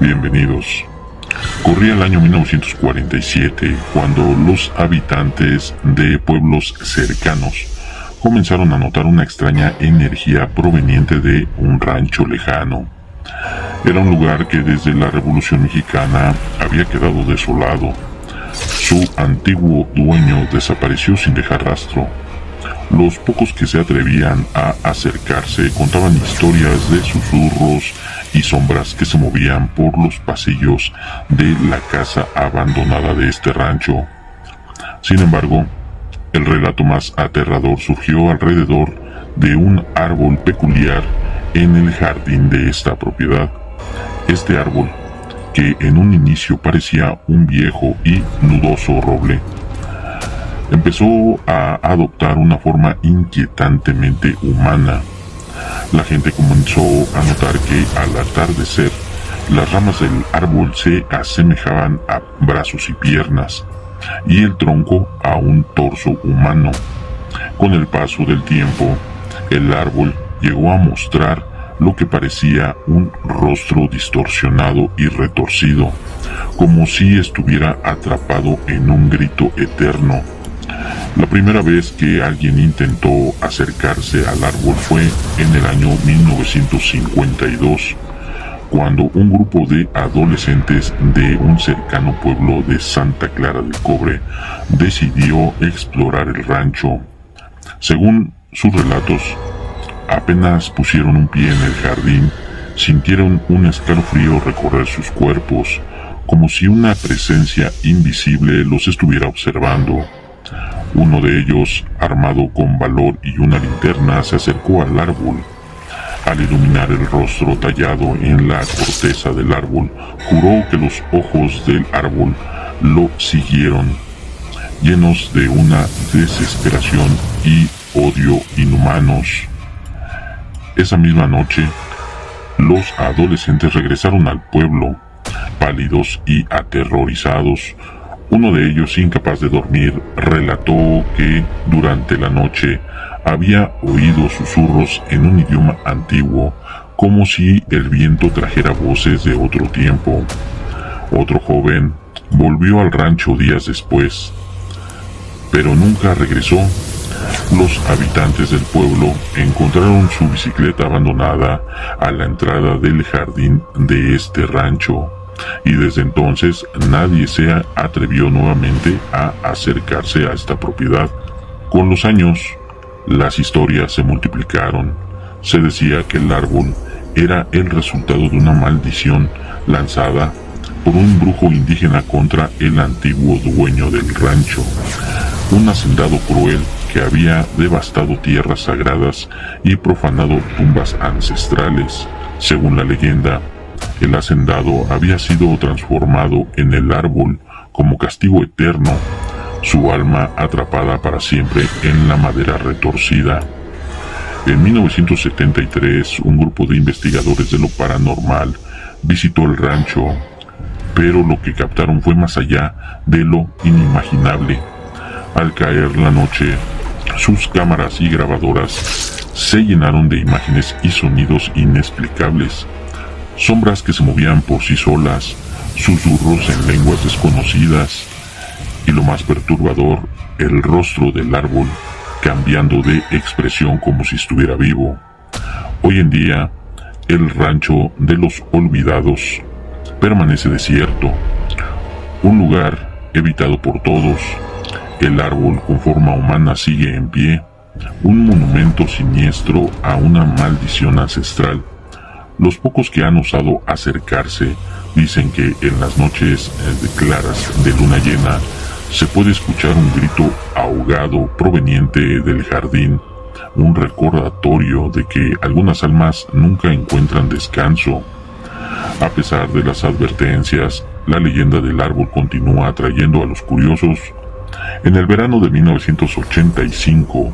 Bienvenidos. Corría el año 1947 cuando los habitantes de pueblos cercanos comenzaron a notar una extraña energía proveniente de un rancho lejano. Era un lugar que desde la Revolución Mexicana había quedado desolado. Su antiguo dueño desapareció sin dejar rastro. Los pocos que se atrevían a acercarse contaban historias de susurros y sombras que se movían por los pasillos de la casa abandonada de este rancho. Sin embargo, el relato más aterrador surgió alrededor de un árbol peculiar en el jardín de esta propiedad. Este árbol, que en un inicio parecía un viejo y nudoso roble, empezó a adoptar una forma inquietantemente humana. La gente comenzó a notar que al atardecer las ramas del árbol se asemejaban a brazos y piernas, y el tronco a un torso humano. Con el paso del tiempo, el árbol llegó a mostrar lo que parecía un rostro distorsionado y retorcido, como si estuviera atrapado en un grito eterno. La primera vez que alguien intentó acercarse al árbol fue en el año 1952, cuando un grupo de adolescentes de un cercano pueblo de Santa Clara del Cobre decidió explorar el rancho. Según sus relatos, apenas pusieron un pie en el jardín, sintieron un escalofrío recorrer sus cuerpos, como si una presencia invisible los estuviera observando. Uno de ellos, armado con valor y una linterna, se acercó al árbol. Al iluminar el rostro tallado en la corteza del árbol, juró que los ojos del árbol lo siguieron, llenos de una desesperación y odio inhumanos. Esa misma noche, los adolescentes regresaron al pueblo, pálidos y aterrorizados. Uno de ellos, incapaz de dormir, relató que durante la noche había oído susurros en un idioma antiguo, como si el viento trajera voces de otro tiempo. Otro joven volvió al rancho días después, pero nunca regresó. Los habitantes del pueblo encontraron su bicicleta abandonada a la entrada del jardín de este rancho, y desde entonces nadie se atrevió nuevamente a acercarse a esta propiedad. Con los años, las historias se multiplicaron. Se decía que el árbol era el resultado de una maldición lanzada por un brujo indígena contra el antiguo dueño del rancho, un hacendado cruel que había devastado tierras sagradas y profanado tumbas ancestrales. Según la leyenda, el hacendado había sido transformado en el árbol como castigo eterno, su alma atrapada para siempre en la madera retorcida. En 1973, un grupo de investigadores de lo paranormal visitó el rancho, pero lo que captaron fue más allá de lo inimaginable. Al caer la noche, sus cámaras y grabadoras se llenaron de imágenes y sonidos inexplicables. Sombras que se movían por sí solas, susurros en lenguas desconocidas, y lo más perturbador, el rostro del árbol cambiando de expresión como si estuviera vivo. Hoy en día, el rancho de los olvidados permanece desierto, un lugar evitado por todos. El árbol con forma humana sigue en pie, un monumento siniestro a una maldición ancestral. Los pocos que han osado acercarse dicen que en las noches claras de luna llena se puede escuchar un grito ahogado proveniente del jardín, un recordatorio de que algunas almas nunca encuentran descanso. A pesar de las advertencias, la leyenda del árbol continúa atrayendo a los curiosos. En el verano de 1985,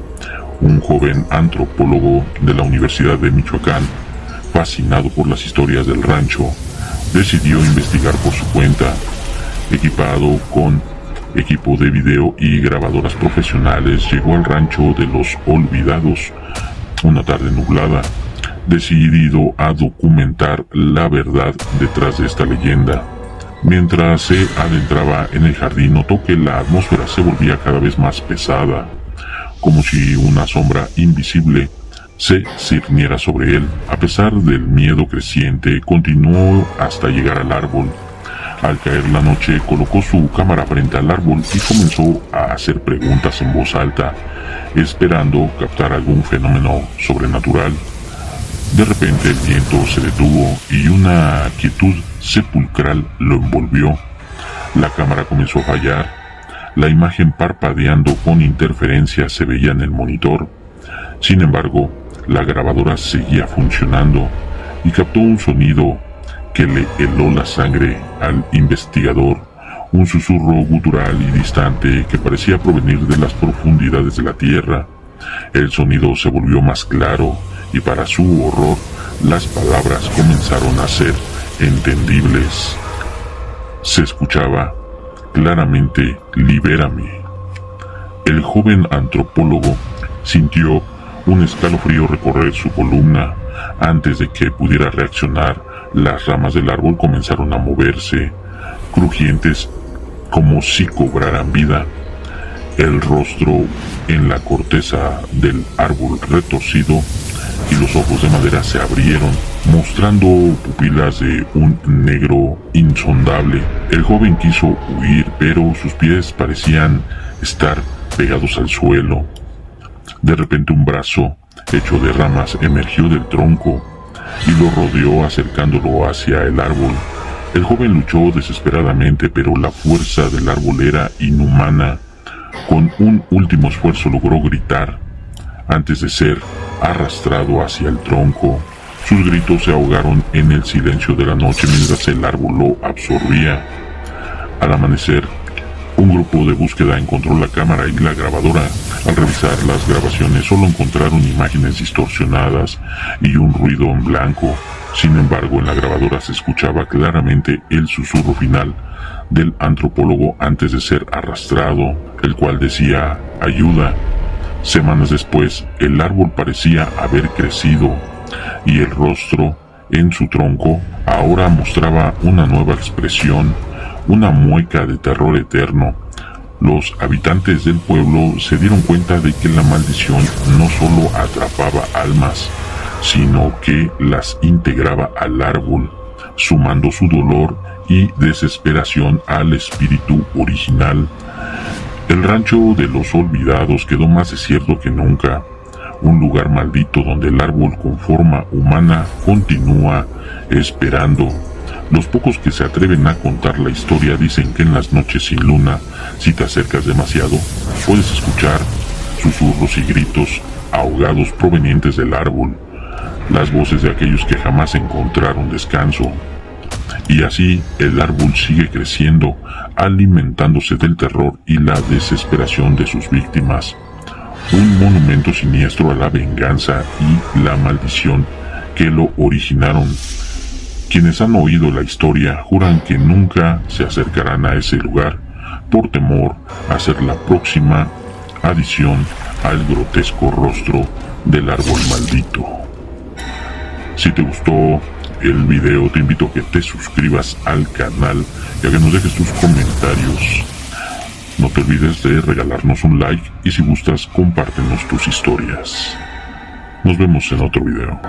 un joven antropólogo de la Universidad de Michoacán, fascinado por las historias del rancho, decidió investigar por su cuenta. Equipado con equipo de video y grabadoras profesionales, llegó al rancho de los olvidados una tarde nublada. decidido a documentar la verdad detrás de esta leyenda. Mientras se adentraba en el jardín, notó que la atmósfera se volvía cada vez más pesada, como si una sombra invisible se cerniera sobre él. A pesar del miedo creciente, continuó hasta llegar al árbol. Al caer la noche, colocó su cámara frente al árbol y comenzó a hacer preguntas en voz alta, esperando captar algún fenómeno sobrenatural. De repente el viento se detuvo y una quietud sepulcral lo envolvió. La cámara comenzó a fallar. La imagen parpadeando con interferencia se veía en el monitor. Sin embargo, la grabadora seguía funcionando y captó un sonido que le heló la sangre al investigador, un susurro gutural y distante que parecía provenir de las profundidades de la tierra. El sonido se volvió más claro y para su horror, las palabras comenzaron a ser entendibles. Se escuchaba claramente: libérame. El joven antropólogo sintió un escalofrío recorrer su columna. Antes de que pudiera reaccionar, las ramas del árbol comenzaron a moverse, crujientes como si cobraran vida. El rostro en la corteza del árbol retorcido y los ojos de madera se abrieron, mostrando pupilas de un negro insondable. El joven quiso huir, pero sus pies parecían estar pegados al suelo. De repente un brazo hecho de ramas emergió del tronco y lo rodeó acercándolo hacia el árbol. El joven luchó desesperadamente, pero la fuerza del árbol era inhumana. Con un último esfuerzo logró gritar antes de ser arrastrado hacia el tronco. Sus gritos se ahogaron en el silencio de la noche mientras el árbol lo absorbía. Al amanecer, un grupo de búsqueda encontró la cámara y la grabadora. Al revisar las grabaciones solo encontraron imágenes distorsionadas y un ruido en blanco. Sin embargo, en la grabadora se escuchaba claramente el susurro final del antropólogo antes de ser arrastrado, el cual decía: ayuda. Semanas después, el árbol parecía haber crecido y el rostro en su tronco ahora mostraba una nueva expresión, una mueca de terror eterno. Los habitantes del pueblo se dieron cuenta de que la maldición no solo atrapaba almas, sino que las integraba al árbol, sumando su dolor y desesperación al espíritu original. El rancho de los olvidados quedó más desierto que nunca, un lugar maldito donde el árbol con forma humana continúa esperando. Los pocos que se atreven a contar la historia dicen que en las noches sin luna, si te acercas demasiado, puedes escuchar susurros y gritos ahogados provenientes del árbol, las voces de aquellos que jamás encontraron descanso. Y así el árbol sigue creciendo, alimentándose del terror y la desesperación de sus víctimas. Un monumento siniestro a la venganza y la maldición que lo originaron. Quienes han oído la historia juran que nunca se acercarán a ese lugar por temor a ser la próxima adición al grotesco rostro del árbol maldito. Si te gustó el video, te invito a que te suscribas al canal y a que nos dejes tus comentarios. No te olvides de regalarnos un like y si gustas compártenos tus historias. Nos vemos en otro video.